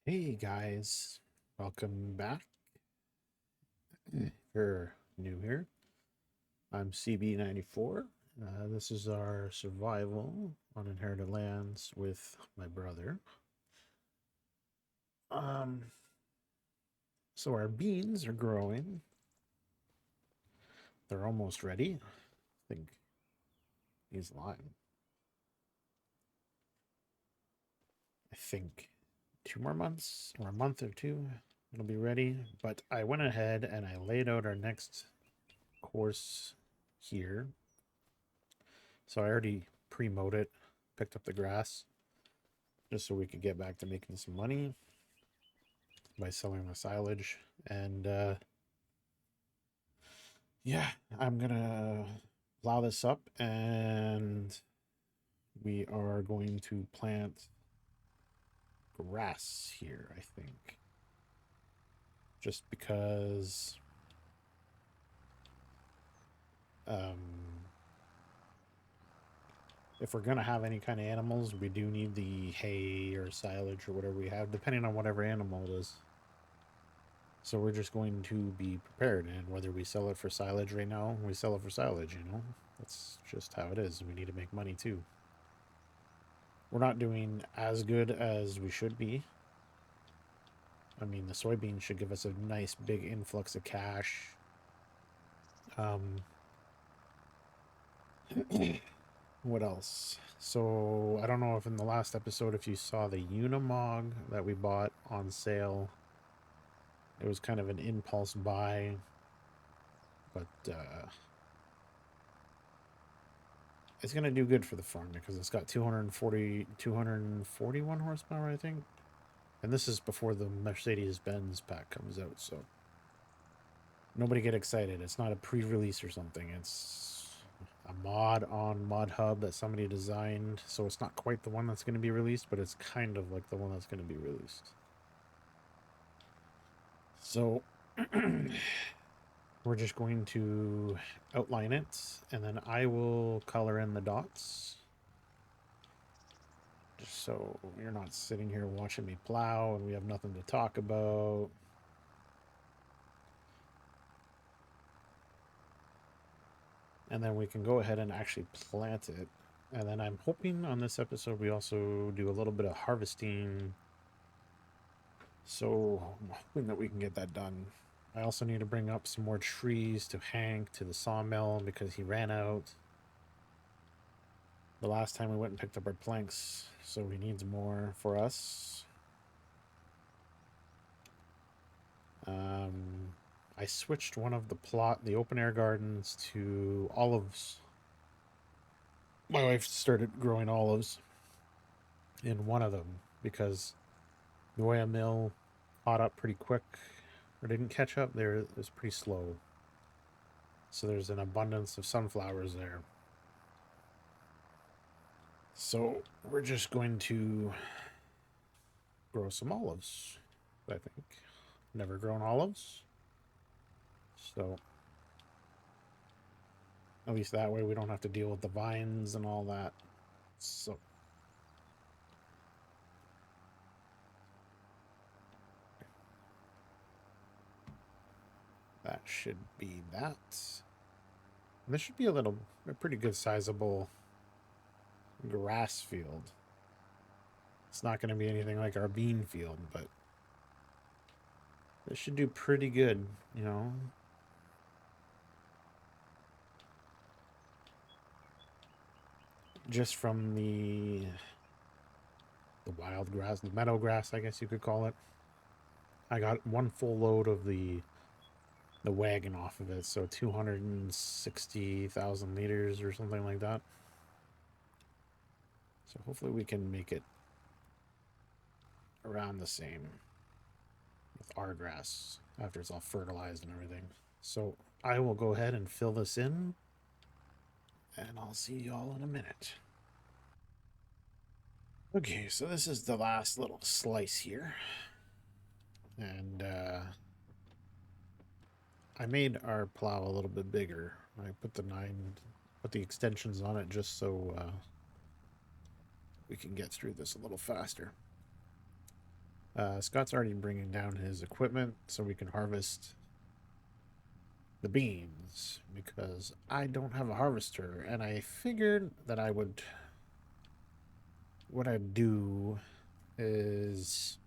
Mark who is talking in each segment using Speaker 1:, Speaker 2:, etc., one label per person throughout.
Speaker 1: Hey guys, welcome back. If you're new here, I'm CB94. This is our survival on inherited lands with my brother. Um, so our beans are growing. They're almost ready. I think he's lying. I think 2 more months or a month or two, it'll be ready. But I went ahead and I laid out our next course here. So I already pre-mowed it, picked up the grass, just so we could get back to making some money by selling the silage. And yeah, I'm gonna plow this up and we are going to plant grass here, I think. Just because um, if we're gonna have any kind of animals, we do need the hay or silage or whatever we have, depending on whatever animal it is. So we're just going to be prepared, and whether we sell it for silage right now, we sell it for silage, you know? That's just how it is. We need to make money too. We're not doing as good as we should be. I mean, the soybeans should give us a nice big influx of cash. Um, what else? So I don't know if in the last episode if you saw the Unimog that we bought on sale. It was kind of an impulse buy, but it's going to do good for the farm because it's got 241 horsepower, I think. And this is before the Mercedes-Benz pack comes out, so nobody get excited. It's not a pre-release or something. It's a mod on Mod Hub that somebody designed, so it's not quite the one that's going to be released, but it's kind of like the one that's going to be released. So we're just going to outline it, and then I will color in the dots. Just so you're not sitting here watching me plow and we have nothing to talk about. And then we can go ahead and actually plant it. And then I'm hoping on this episode we also do a little bit of harvesting. So I'm hoping that we can get that done. I also need to bring up some more trees to Hank to the sawmill because he ran out the last time we went and picked up our planks. So he needs more for us. Um, I switched one of the open air gardens to olives. My wife started growing olives in one of them because the Goya mill caught up pretty quick, or didn't catch up there. It was pretty slow. So there's an abundance of sunflowers there. So we're just going to grow some olives, I think. Never grown olives. So at least that way we don't have to deal with the vines and all that. So that should be that. And this should be a pretty good sizable grass field. It's not going to be anything like our bean field, but this should do pretty good, you know. Just from the wild grass, the meadow grass, I guess you could call it. I got one full load of the wagon off of it, so 260,000 liters or something like that. So hopefully we can make it around the same with our grass after it's all fertilized and everything. So I will go ahead and fill this in, and I'll see y'all in a minute. Okay, so this is the last little slice here. And I made our plow a little bit bigger. I put the extensions on it just so we can get through this a little faster. Scott's already bringing down his equipment so we can harvest the beans because I don't have a harvester, and I figured that I would. What I'd do is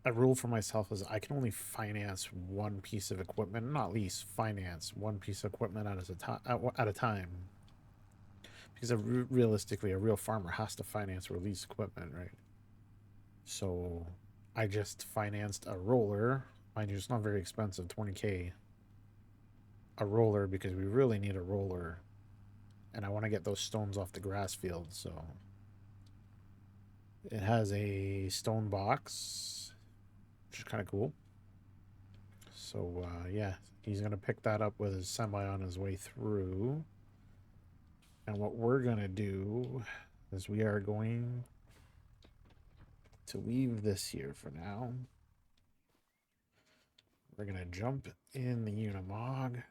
Speaker 1: a rule for myself is I can only finance one piece of equipment, not lease, finance one piece of equipment at a time. Because realistically, a real farmer has to finance or lease equipment, right? So I just financed a roller. Mind you, it's not very expensive, 20K. A roller because we really need a roller. And I want to get those stones off the grass field, so it has a stone box, which is kind of cool. So yeah, he's gonna pick that up with his semi on his way through. And what we're gonna do is we are going to leave this here for now. We're gonna jump in the Unimog.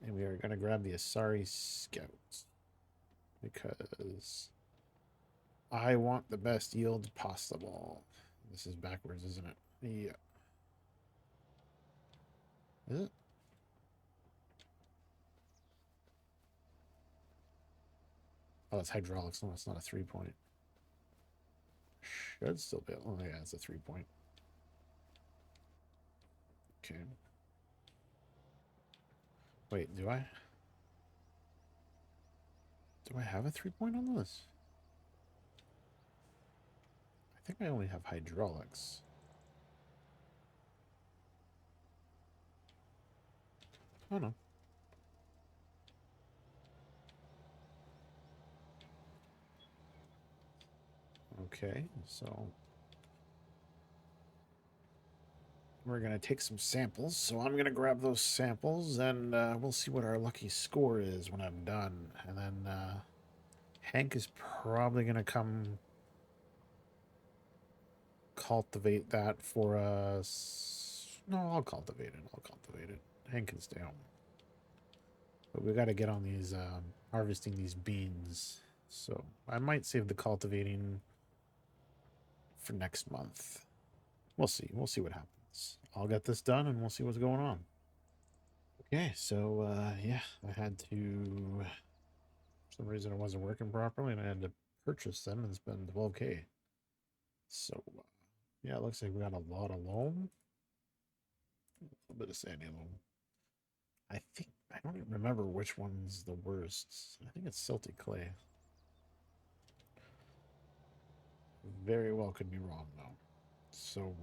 Speaker 1: And we are gonna grab the Asari Scout because I want the best yield possible. This is backwards, isn't it? Yeah. Is it? Oh, it's hydraulics. No, it's not a 3-point. Should still be. Oh, yeah, it's a 3-point. Okay. Wait, do I? Do I have a 3-point on this? I think I only have hydraulics. Oh, no. Okay, so we're going to take some samples. So I'm going to grab those samples and we'll see what our lucky score is when I'm done. And then Hank is probably going to come cultivate that for us. No, I'll cultivate it. I'll cultivate it. Hank can stay home. But we got to get on these harvesting these beans. So I might save the cultivating for next month. We'll see. We'll see what happens. I'll get this done and we'll see what's going on. Okay, so yeah, I had to. For some reason, it wasn't working properly, and I had to purchase them and spend 12K. So yeah, it looks like we got a lot of loam, a little bit of sandy loam. I think I don't even remember which one's the worst. I think it's silty clay. Very well could be wrong though. So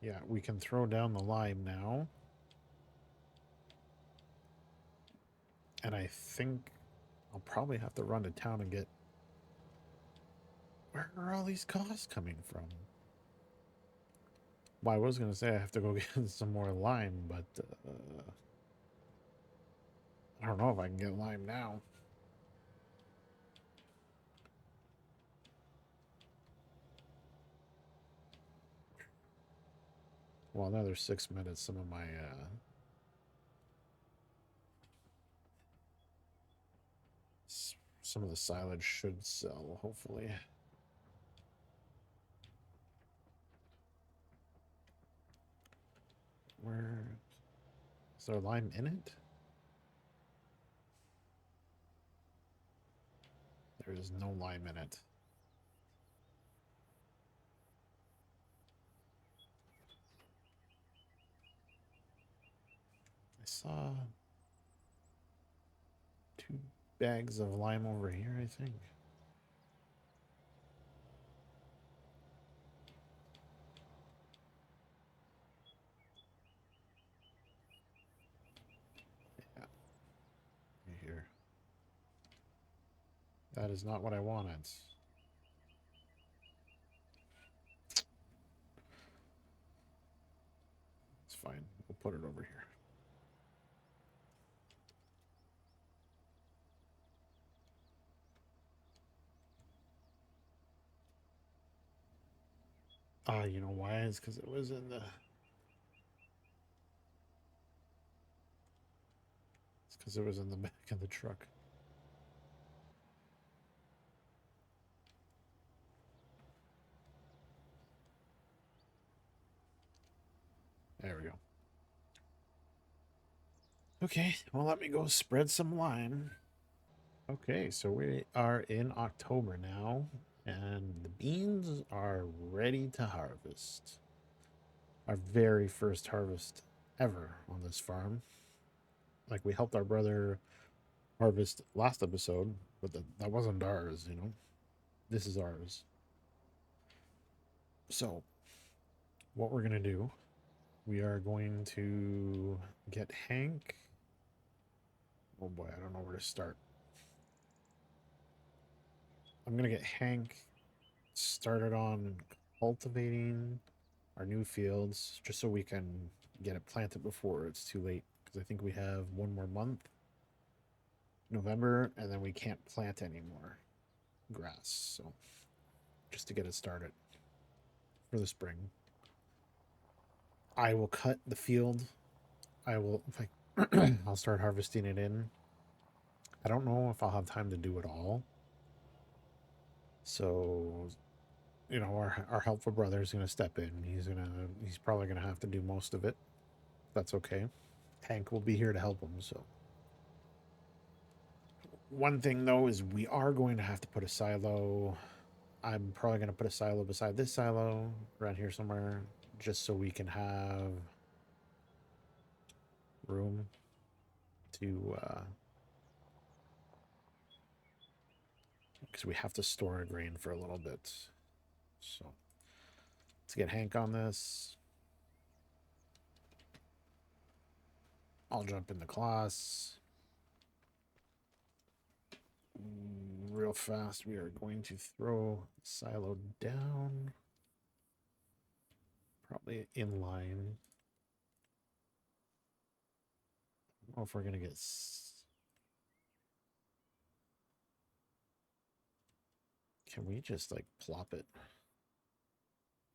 Speaker 1: yeah, we can throw down the lime now. And I think I'll probably have to run to town and get. Where are all these costs coming from? Well, I was going to say I have to go get some more lime, but I don't know if I can get lime now. Well, another 6 minutes. Some of my some of the silage should sell, hopefully. Where is there lime in it? There is no lime in it. I saw 2 bags of lime over here, I think. Yeah, here. That is not what I wanted. It's fine. We'll put it over here. You know why? It's because it was in the. It's because it was in the back of the truck. There we go. Okay, well, let me go spread some lime. Okay, so we are in October now, and the beans are ready to harvest. Our very first harvest ever on this farm. Like, we helped our brother harvest last episode, but that wasn't ours, you know? This is ours. So, what we're going to do, we are going to get Hank. Oh boy, I don't know where to start. I'm going to get Hank started on cultivating our new fields just so we can get it planted before it's too late. Because I think we have one more month, November, and then we can't plant any more grass. So just to get it started for the spring. I will cut the field. I will, if I, I'll start harvesting it in. I don't know if I'll have time to do it all. So, you know, our helpful brother is going to step in. He's probably going to have to do most of it. That's okay. Hank will be here to help him. So, one thing though is we are going to have to put a silo. I'm probably going to put a silo beside this silo around here somewhere, just so we can have room to because we have to store our grain for a little bit. So let's get Hank on this. I'll jump in the class. Real fast, we are going to throw silo down. Probably in line. I don't know if we're going to get... Can we just like plop it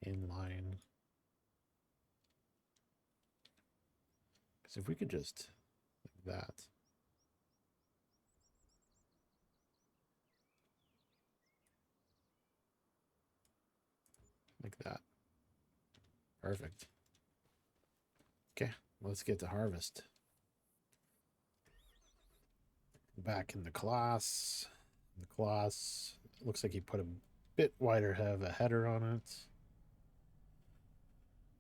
Speaker 1: in line? Because if we could just like that. Like that. Perfect. Okay, let's get to harvest. Back in the class. It looks like he put a bit wider of a header on it.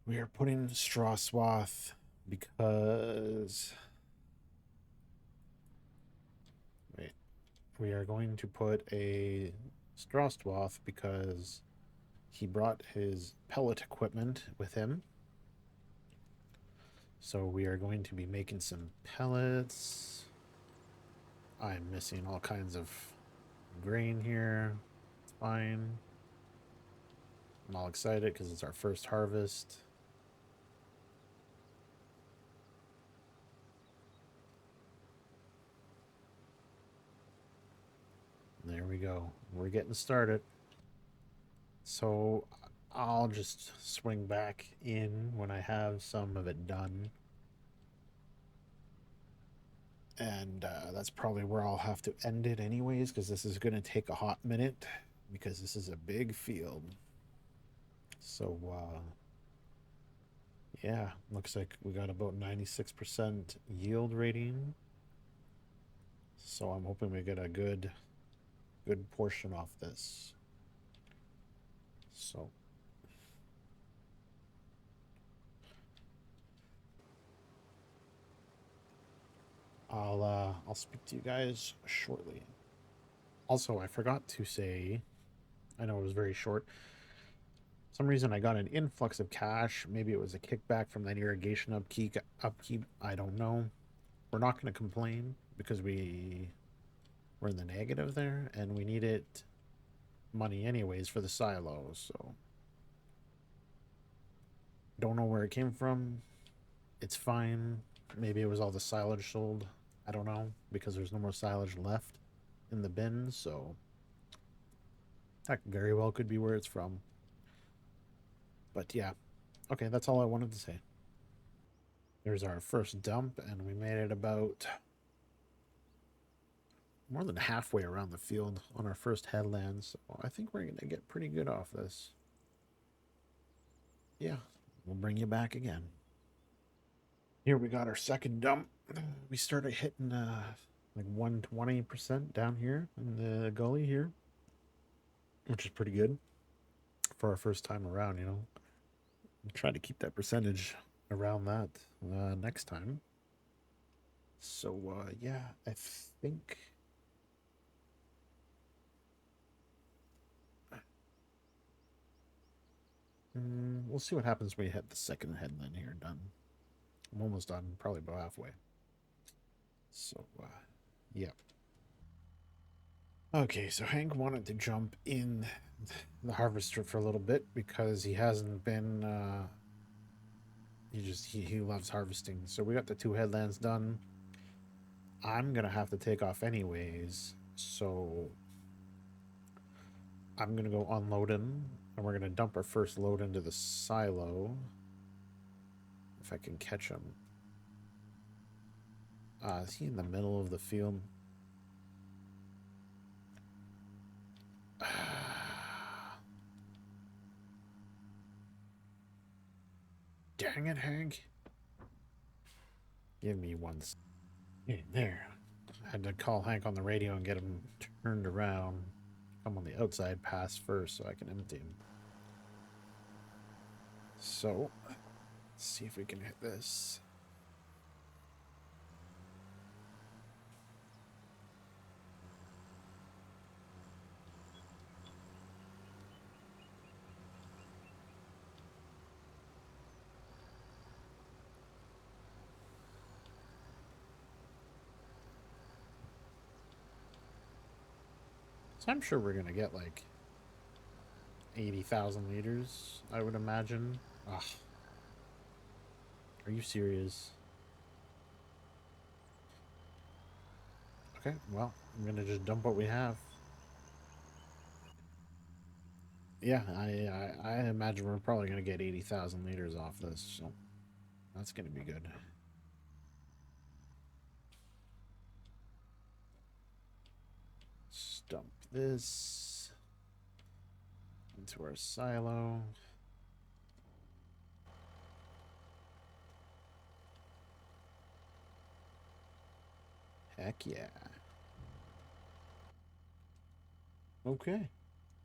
Speaker 1: We are putting straw swath because... Wait. We are going to put a straw swath because he brought his pellet equipment with him. So we are going to be making some pellets. I'm missing all kinds of grain here. It's fine. I'm all excited because it's our first harvest. There we go. We're getting started. So I'll just swing back in when I have some of it done. And that's probably where I'll have to end it anyways, because this is going to take a hot minute because this is a big field. So, yeah, looks like we got about 96% yield rating. So I'm hoping we get a good portion off this. So I'll speak to you guys shortly. Also, I forgot to say, I know it was very short. For some reason I got an influx of cash. Maybe it was a kickback from that irrigation upkeep. I don't know. We're not going to complain because we're in the negative there, and we needed money anyways for the silos. So don't know where it came from. It's fine. Maybe it was all the silage sold. I don't know, because there's no more silage left in the bin, so that very well could be where it's from. But yeah, okay, that's all I wanted to say. There's our first dump, and we made it about more than halfway around the field on our first headland, so I think we're gonna get pretty good off this. Yeah, we'll bring you back again. Here we got our second dump. We started hitting like 120% down here in the gully here, which is pretty good for our first time around, you know. Try to keep that percentage around that next time. So yeah, I think we'll see what happens when we hit the second headland here. Done. I'm almost done, probably about halfway. So yeah. Okay, so Hank wanted to jump in the harvester for a little bit because he hasn't been he loves harvesting. So we got the two headlands done. I'm gonna have to take off anyways, so I'm gonna go unload him, and we're gonna dump our first load into the silo. If I can catch him. Is he in the middle of the field? Dang it, Hank. Give me one. Okay, there. I had to call Hank on the radio and get him turned around. Come on the outside pass first so I can empty him. So, let's see if we can hit this. So I'm sure we're going to get like 80,000 liters, I would imagine. Ugh. Are you serious? Okay, well, I'm going to just dump what we have. Yeah, I imagine we're probably going to get 80,000 liters off this, so that's going to be good. Dump this into our silo. Heck yeah. Okay.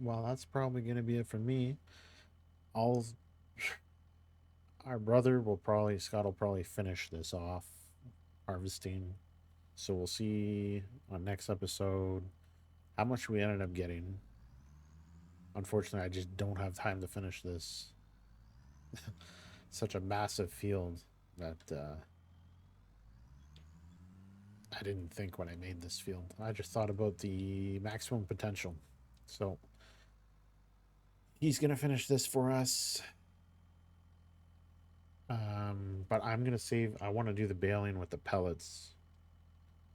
Speaker 1: Well, that's probably going to be it for me. I'll. Our brother will probably, Scott will probably finish this off harvesting. So we'll see on next episode how much we ended up getting. Unfortunately, I just don't have time to finish this. Such a massive field that I didn't think when I made this field. I just thought about the maximum potential. So he's gonna finish this for us. But I'm gonna save. I want to do the baling with the pellets.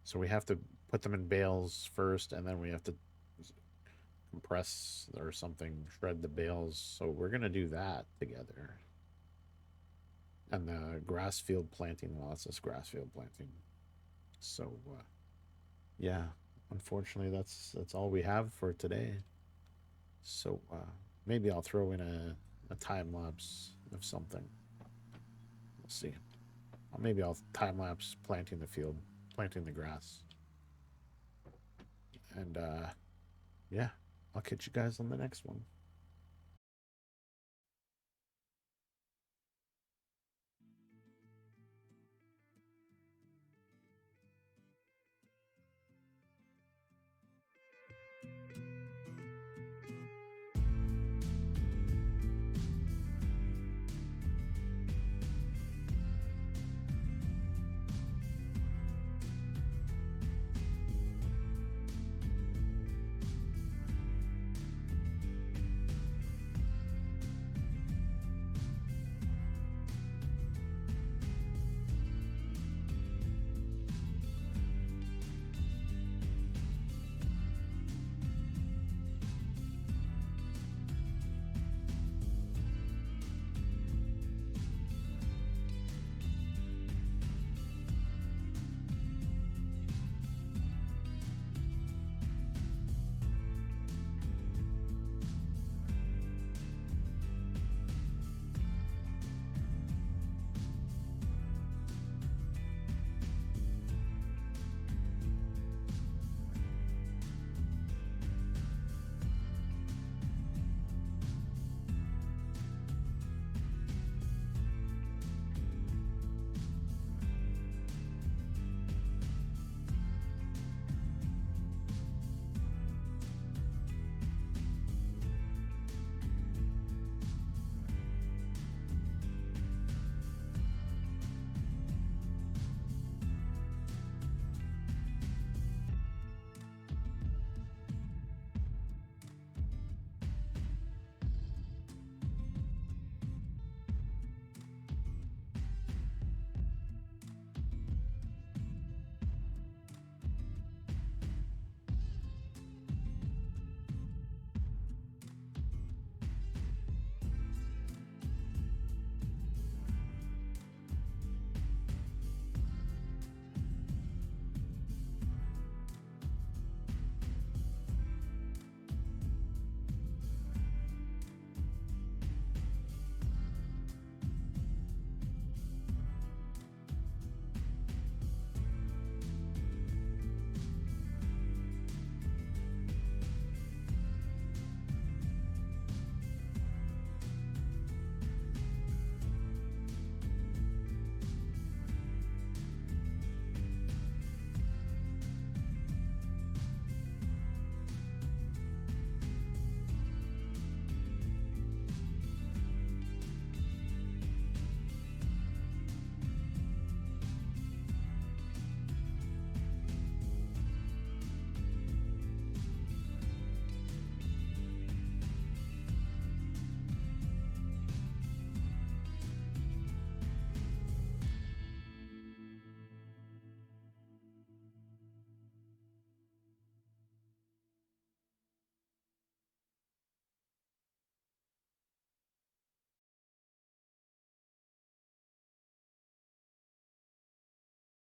Speaker 1: So we have to put them in bales first, and then we have to compress or something, shred the bales. So we're gonna do that together. And the grass field planting. Well, it's this grass field planting. So yeah, unfortunately, that's all we have for today. So maybe I'll throw in a time lapse of something. We'll see. Or maybe I'll time lapse planting the field, planting the grass. And yeah, I'll catch you guys on the next one.